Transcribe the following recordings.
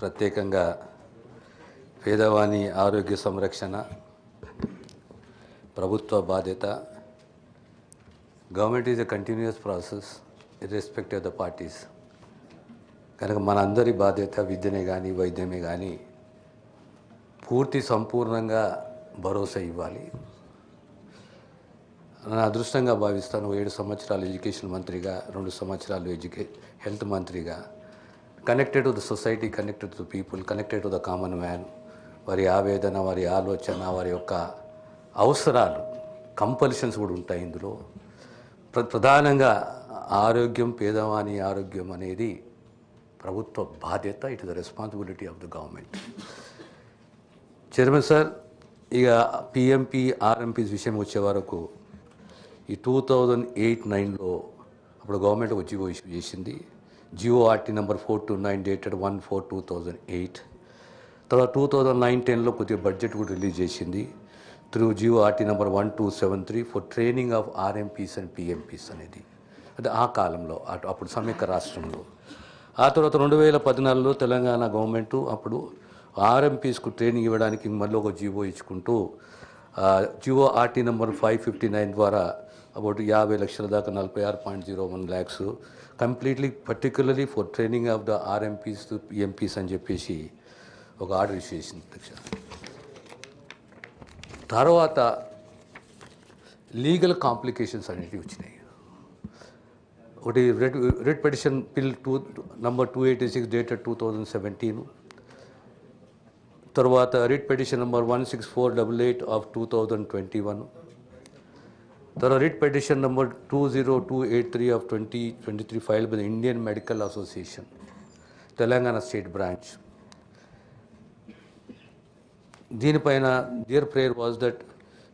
ప్రత్యేకంగా పేదవాని ఆరోగ్య సంరక్షణ ప్రభుత్వ బాధ్యత. Government is a continuous process irrespective of the parties. కనుక మనందరి బాధ్యత విద్యనే కానీ వైద్యమే కానీ పూర్తి సంపూర్ణంగా భరోసా ఇవ్వాలి. నేను అదృష్టంగా భావిస్తాను. 7 సంవత్సరాలు ఎడ్యుకేషన్ మంత్రిగా, 2 సంవత్సరాలు హెల్త్ మంత్రిగా, connected to the society, connected to the people, connected to the common man. వారి ఆవేదన, వారి ఆలోచన, వారి యొక్క అవసరాలు, కంపల్షన్స్ కూడా ఉంటాయి ఇందులో. ప్రధానంగా ఆరోగ్యం, పేదవాని ఆరోగ్యం అనేది ప్రభుత్వ బాధ్యత. It is the responsibility of the government. Chairman sir, ఇక పిఎంపి ఆర్ఎంపీస్ విషయం వచ్చే వరకు ఈ 2008-9లో అప్పుడు గవర్నమెంట్ ఒక జియో ఇష్యూ చేసింది. GO RT number 429 dated 1/4/2008. తర్వాత 2009-10లో కొద్దిగా బడ్జెట్ కూడా రిలీజ్ చేసింది through GO RT number 1273 for training of RMPs and PMPs అనేది. అంటే ఆ కాలంలో అప్పుడు సమైక్య రాష్ట్రంలో. ఆ తర్వాత 2014లో తెలంగాణ గవర్నమెంటు అప్పుడు ఆర్ఎంపీస్కు ట్రైనింగ్ ఇవ్వడానికి మళ్ళీ ఒక జియో ఇచ్చుకుంటూ జియో ఆర్టీ నెంబర్ 559 ద్వారా అబౌట్ 50 లక్షల దాకా 46.01 lakhs completely particularly for training of the RMPs PMPs అని చెప్పేసి ఒక ఆర్డర్ ఇష్యూ చేసింది అధ్యక్ష. తర్వాత లీగల్ కాంప్లికేషన్స్ అనేవి వచ్చినాయి. ఒకటి writ petition bill number 286 dated 2017. తర్వాత రిట్ పిటిషన్ నంబర్ 16488 ఆఫ్ 2021. తర్వాత writ petition number 20283 of 2023 filed by the Indian Medical Association Telangana state branch. దీనిపైన their prayer was that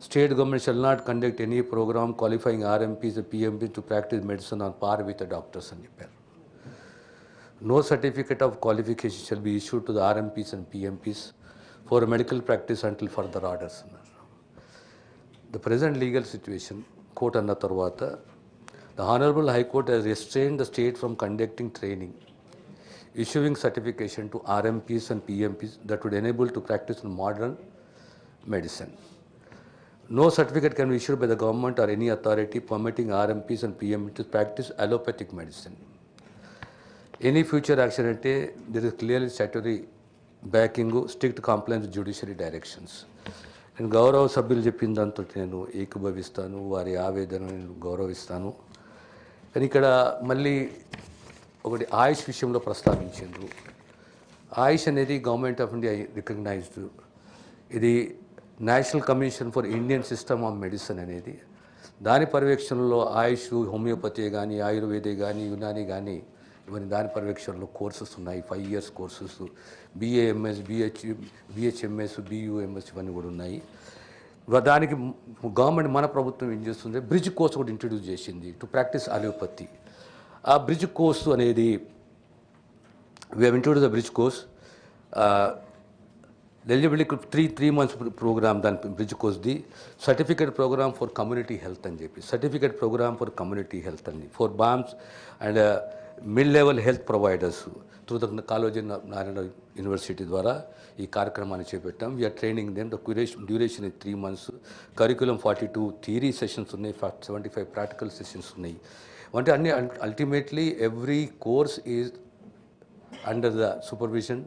state government shall not conduct any programme qualifying RMPs PMP to practise medicine on par with the doctors అని చెప్పారు. No certificate of qualification shall be issued to the RMPs and PMPs for medical practice until further orders. The present legal situation, court anna tarvata, the Honorable High Court has restrained the state from conducting training, issuing certification to RMPs and PMPs that would enable to practice in modern medicine. No certificate can be issued by the government or any authority permitting RMPs and PMPs to practice allopathic medicine. Any future action ante there is clearly statutory backing, strict compliance with judiciary directions. నేను గౌరవ సభ్యులు చెప్పిన దాంతో నేను ఏకీభవిస్తాను, వారి ఆవేదనను గౌరవిస్తాను. కానీ ఇక్కడ మళ్ళీ ఒకటి ఆయుష్ విషయంలో ప్రస్తావించారు. ఆయుష్ అనేది గవర్నమెంట్ ఆఫ్ ఇండియా రికగ్నైజ్డ్. ఇది national commission for Indian system of medicine అనేది. దాని పర్యవేక్షణలో ఆయుష్, హోమియోపతి కానీ, ఆయుర్వేదే కానీ, యునాని కానీ ఇవన్నీ దాని పర్యవేక్షణలో కోర్సెస్ ఉన్నాయి. 5 years courses, BAMS, BHMS, BUMS ఇవన్నీ కూడా ఉన్నాయి. దానికి గవర్నమెంట్, మన ప్రభుత్వం ఏం చేస్తుంది, బ్రిడ్జ్ కోర్స్ కూడా ఇంట్రడ్యూస్ చేసింది టు ప్రాక్టీస్ అలోపతి. ఆ బ్రిడ్జ్ కోర్సు అనేది we have introduce the bridge course. Eligibility 3 months programme, దాని బ్రిడ్జ్ కోర్స్ది. Certificate programme for community health అని చెప్పి, certificate programme for community health అని, for BAMS and mid level health providers through the college Narayana university ద్వారా ఈ కార్యక్రమాన్ని చేపట్టాం. We are training them. The duration 3 months. Curriculum 42 theory sessions ఉన్నాయి, 75 practical sessions ఉన్నాయి. అంటే అన్ని ultimately every course is under the supervision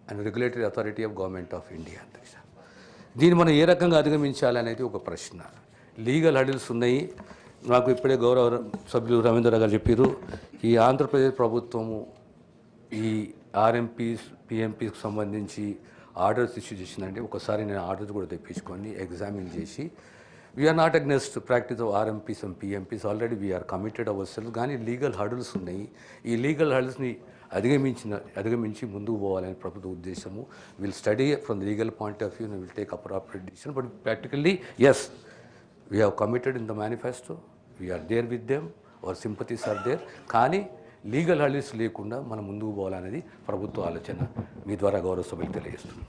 and regulatory authority of government of India. అధ్యక్ష, దీన్ని మనం ఏ రకంగా అధిగమించాలనేది ఒక ప్రశ్న. లీగల్ హడిల్స్ ఉన్నాయి. నాకు ఇప్పుడే గౌరవ సభ్యులు రవీంద్ర గారు చెప్పారు, ఈ ఆంధ్రప్రదేశ్ ప్రభుత్వము ఈ ఆర్ఎంపీస్ పిఎంపీకి సంబంధించి ఆర్డర్స్ ఇష్యూ చేసిందంటే ఒకసారి నేను ఆర్డర్స్ కూడా తెప్పించుకొని ఎగ్జామిన్ చేసి, we are not against practice of RMPs and PMPs. Already we are committed our self. కానీ లీగల్ హడిల్స్ ఉన్నాయి. ఈ లీగల్ హడిల్స్ని అధిగమించి ముందుకు పోవాలని ప్రభుత్వ ఉద్దేశము. Will study from the legal point of view and will take appropriate decision. But practically, yes, we have committed in the manifesto. We are there with them. Our sympathies are there. కానీ legal hurdles లేకుండా మనం ముందుకు పోవాలనేది ప్రభుత్వ ఆలోచన. మీ ద్వారా గౌరవ సభ్యులు తెలియజేస్తున్నాను.